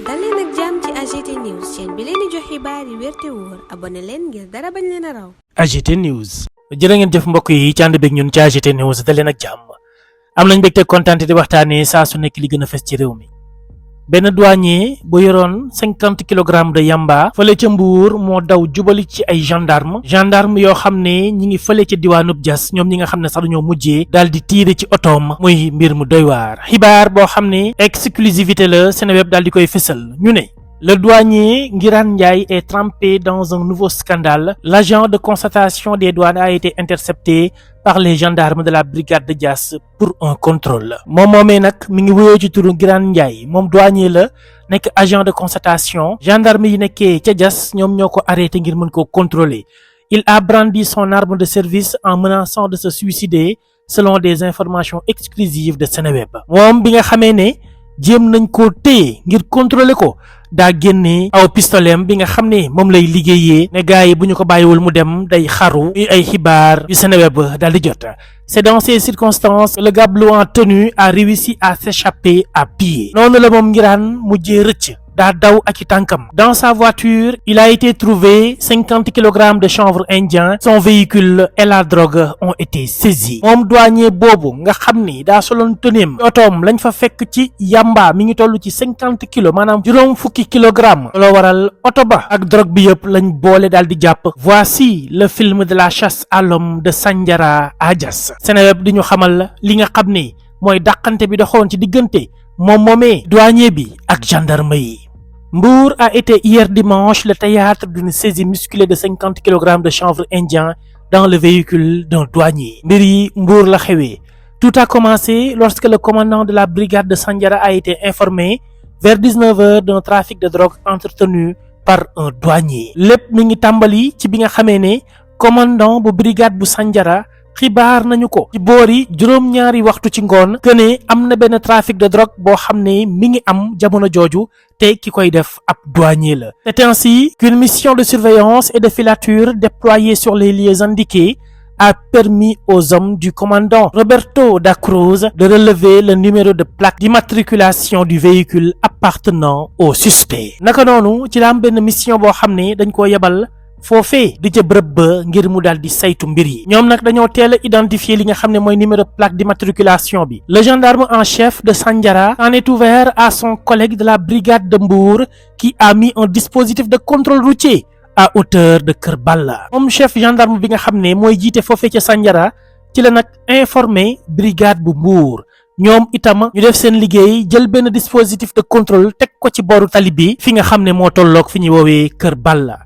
dal leen ak jàmm ci AGT News chaîne bi leen di jox xibaar yi wér te wóor abonné leen ngir dara bañ leen a raw. AGT News jërë ngeen jëf mbokk yi ci ànd beeg ñun ci AGT News dal leen ak jàmm am nañ mbégte kontaan di waxtaanee saa su nekk li gën a fës ci réew mi. benn douanier bu yoroon 50 kilogrammes de yamba fële ca Mbuur moo daw jubali ci ay gendarme yoo xam ne ñi ngi fële ca diwaanub Diass ñoom ñi nga xam ne sax dañoo mujjee daal di tiire ci otoom muy mbir mu doy waar xibaar boo xam ne exclusivité la Seneweb daal di koy fësal ñu ne le douanier Ngirane Ndiaye est trempé dans un nouveau scandale. L'agent de constatation des douanes a été intercepté par les gendarmes de la brigade de Diass pour un contrôle. moom moomee nag mi ngi wuyoo ci turu Ngirane Ndiaye moom douanier la nekk agent de constatation gendarme yi nekkee ca Diass ñoom ñoo ko arrêté ngir mën koo contrôler. Il a brandi son arme de service en menaçant de se suicider selon des informations exclusives de Seneweb. moom bi nga xamee ne jéem nañ koo téye ngir contrôler ko daa génne aw pistolet bi nga xam ne moom lay liggéeyee ne gars yi bu ñu ko bàyyiwul mu dem day xaru ay xibaar yu Seneweb daal di jot. C'est dans ces circonstances le gabelou en tenue a réussi à s'échapper à pied. noonu la moom Ngirane mujjee rëcc daa daw ak i tànkam. Dans sa voiture il a été trouvé 50 kilogrammes de chanvre indien. Son véhicule et la drogue ont été saisis. moom douanier boobu nga xam ni daa soloon tëneem otoom lañ fa fekk ci yamba mi ngi toll ci 50 kilos maanaam juróom fukki kilogramme loo waral oto ba ak drogue bi yëpp lañ boole daal di jàpp. Voici le film de la chasse à l'homme de Sandiara à Diass. Seneweb di ñu xamal li nga xam ne mooy dàqante bi doxoon ci diggante moom moomee douanier bi ak gendarme yi. Mbour a été hier dimanche le théâtre d'une saisie musclée de 50 kilogrammes de chanvre indien dans le véhicule d'un douanier. mbir yi Mbour la xewee. Tout a commencé lorsque le commandant de la brigade de Sandiara a été informé vers 19h d'un trafic de drogue entretenu par un douanier. lépp mi ngi tàmbali ci bi nga xamee ne commandant bu brigade bu Sandiara xibaar nañu ko ci boori juróom-ñaari waxtu ci ngoon que ne am na benn trafic de drogue boo xam ne mi ngi am jamono jooju te ki koy def ab douanier la. C'est ainsi qu'une mission de surveillance et de filature déployée sur les lieux indiqués a permis aux hommes du commandant Roberto da Cruz de relever le numéro de plaque d'immatriculation du véhicule appartenant au suspect. naka noonu ci la am benn mission boo xam ne dañ koo yebal foofee di ca bërëb ba ngir mu daal di saytu mbir yi. ñoom nag dañoo teel a identifier li nga xam ne mooy numéro plaque d'immatriculation bi. Le gendarme en chef de Sandiara en est ouvert à son collègue de la brigade de Mbour qui a mis un dispositif de contrôle routier à hauteur de Kër Balla. moom chef gendarme bi nga xam ne mooy jiite foofee ca Sandiara ci la nag informé brigade bu Mbour. ñoom itam ñu def seen liggéey jël benn dispositif de contrôle teg ko ci booru tali bi fi nga xam ne moo tolloog fi ñuy woowee Kër Balla.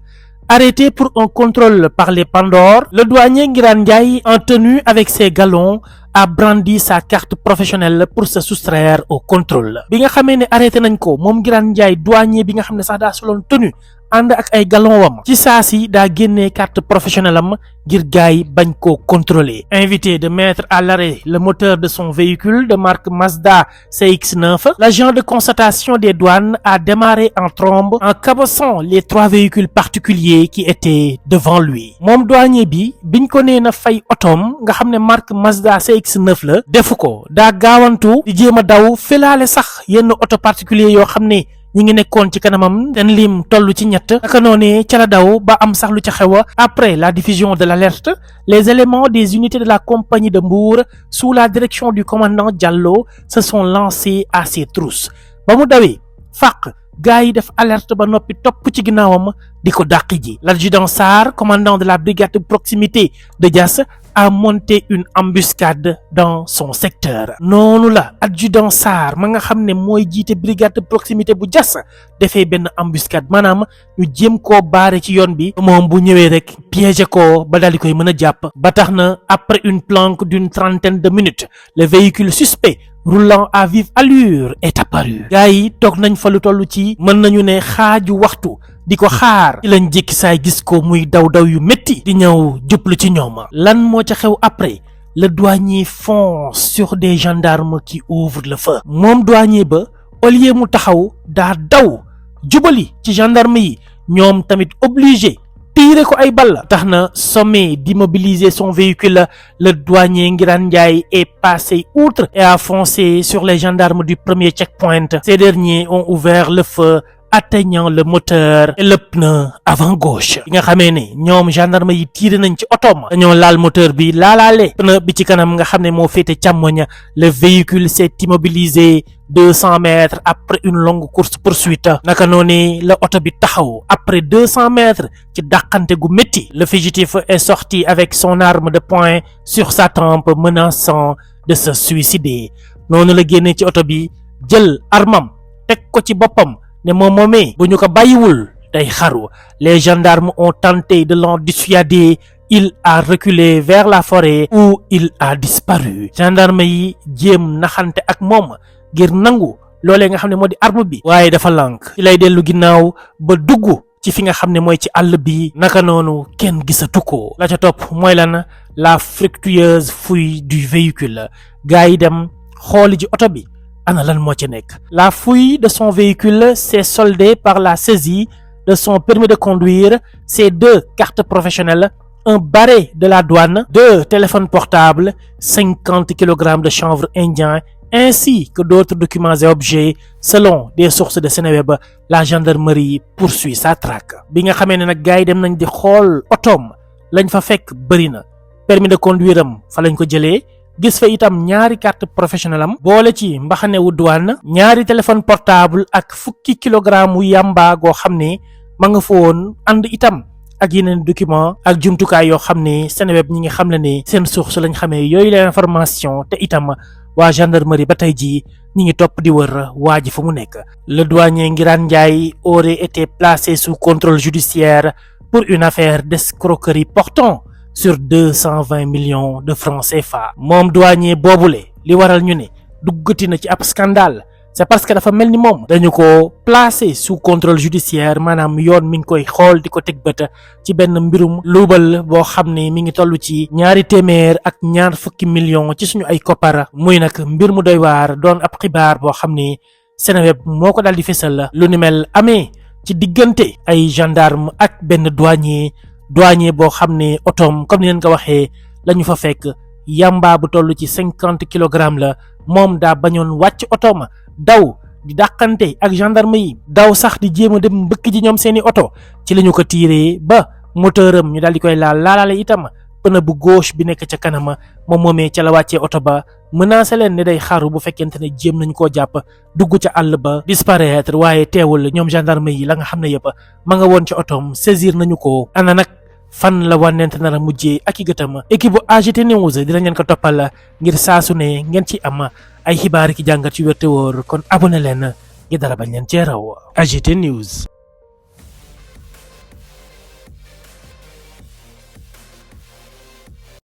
Arrêté pour un contrôle par les Pandores, le douanier Ngirane Ndiaye, en tenue avec ses galons, a brandi sa carte professionnelle pour se soustraire au contrôle. bi nga xamee ne arrêté nañ ko moom Ngirane Ndiaye douanier bi nga xam ne sax daa soloon tenue ànd ak ay galon wam ci saa si daa génnee carte professionnelle am ngir gaay bañ koo contrôler. Invité de mettre à l'arrêt le moteur de son véhicule de marque Mazda CX-9, l'agent de constatation des douanes a démarré en trombe en cabossant les 3 véhicules particuliers qui étaient devant lui. moom douanier bi biñ ko nee na fay otoom nga xam ne marque Mazda CX-9 la defu ko daa gaawantu di jéem a daw felaale sax yenn auto particulier yoo xam ne ñi ngi nekkoon ci kanamam seen lim toll ci ñett naka noonee ca la daw ba am sax lu ca xew. Après la diffusion de l'alerte, les éléments des unités de la compagnie de Mbour sous la direction du commandant Diallo se sont lancés à ses trousses. ba mu dawee fàq gars yi def alerte ba noppi topp ci ginnaawam di ko dàqi ji. L'adjudant Sarr, commandant de la brigade de proximité de Diass, a monté une embuscade dans son secteur. noonu la adjudant Sarr ma nga xam ne mooy jiite brigade de proximité bu Diass defee benn embuscade maanaam ñu jéem koo baare ci yoon bi moom bu ñëwee rek piéger ko ba daal di koy mën a jàpp. ba tax na après une planque d'une trentaine de minutes le véhicule suspect roulant à vive allure est apparu. gars yi toog nañ fa lu toll ci mën nañu ne xaaju waxtu di ko xaar ci lañ jékki saay gis ko muy daw yu métti di ñëw jublu ci ñoom. lan moo ca xew après le douanier fonce sur des gendarmes qui ouvrent le feu. moom douanier ba au lieu mu taxaw daa daw jubali ci gendarme yi ñoom tamit obligé tiire ko ay bal. tax na sommé d'immobiliser son véhicule, le douanier Ngirane Ndiaye est passé outre et a foncé sur les gendarmes du premier checkpoint. Ces derniers ont ouvert le feu, atteignant le moteur et le pneu avant gauche. bi nga xamee ne ñoom gendarme yi tiire nañ ci otoom dañoo laal moteur bi laalaale pneu bi ci kanam nga xam ne moo féete càmmoñ. Le véhicule s'est immobilisé 200 mètres après une longue course poursuite. naka noonu la oto bi taxaw après 200 mètres ci dàqante gu métti. Le fugitif est sorti avec son arme de poing sur sa tempe, menaçant de se suicider. noonu la génnee ci oto bi jël armam teg ko ci boppam ne moom moomee bu ñu ko bàyyiwul day xaru. Les gendarmes ont tenté de l'en dissuader. Il a reculé vers la forêt où il a disparu. gendarme yi jéem naxante ak moom ngir nangu loolee nga xam ne moo di arme bi, waaye dafa lànk. ci lay dellu ginnaaw ba dugg ci fi nga xam ne mooy ci àll bi. naka noonu kenn gisatu ko. la ca topp mooy lan? La fructueuse fouille du véhicule. gaa yi dem xooli ji oto bi ana lan moo ci nekk. La fouille de son véhicule s'est soldée par la saisie de son permis de conduire, ses 2 cartes professionnelles, un barret de la douane, 2 téléphones portables, 50 kg de chanvre indien, ainsi que d'autres documents et objets. Selon des sources de Seneweb, la gendarmerie poursuit sa traque. bi nga xamee ne nag gars yi dem nañ di xool otoom lañ fa fekk bëri na. permis de conduire am fa lañ ko jëlee, gis fa itam ñaari carte professionnelle am boole ci mbaxane wu douane, ñaari téléphone portable ak fukki kilogramme wu yamba goo xam ne ma nga fa woon ànd itam ak yeneen document ak jumtukaay yoo xam ne Seneweb ñi ngi xam le ne seen source lañ xamee yooyu la information. te itam waa gendarmerie ba tey jii ñi ngi topp di wër waa ji fa mu nekk. Le douanier Ngirane Ndiaye aurait été placé sous contrôle judiciaire pour une affaire d'escroquerie portant sur 220 millions de francs CFA. moom douanier boobule li waral ñu ne duggati na ci ab scandale, c'est parce que dafa mel ni moom dañu ko placé sous contrôle judiciaire, maanaam yoon mi ngi koy xool di ko teg bët ci benn mbirum luubal boo xam ne mi ngi toll ci 220 millions ci suñu ay koppar. muy nag mbir mu doy waar, doon ab xibaar boo xam ne Seneweb moo ko daal di fésal. lu ni mel amee ci diggante ay gendarme ak benn douanier boo xam ne otoom comme ni leen ko waxee la ñu fa fekk yamba bu toll ci 50 kilogrammes la. moom daa bañoon wàcc otoom daw di dàqante ak gendarme yi, daw sax di jéem a dem mbëkk ji ñoom seeni oto. ci la ñu ko tiiree ba moteuram ñu daal di koy laalaale itam pneu bu gauche bi nekk ca kanama. moom moomee ca la wàccee oto ba menacé leen ne day xaru bu fekkente ne jéem nañu koo jàpp, dugg ca àll ba disparaître. waaye teewul ñoom gendarme yi la nga xam ne yëpp ma nga woon ca otoom saisir nañu ko. ana nag fan la wànnent nar a mujjee ak i gëtam. équipe bu AGT News dinañ leen ko toppal ngir saa su ne ngeen ci am ay xibaar ki jàngat yu wér te wóor. kon abonné leen ngir dara bañ leen cee raw. AGT News.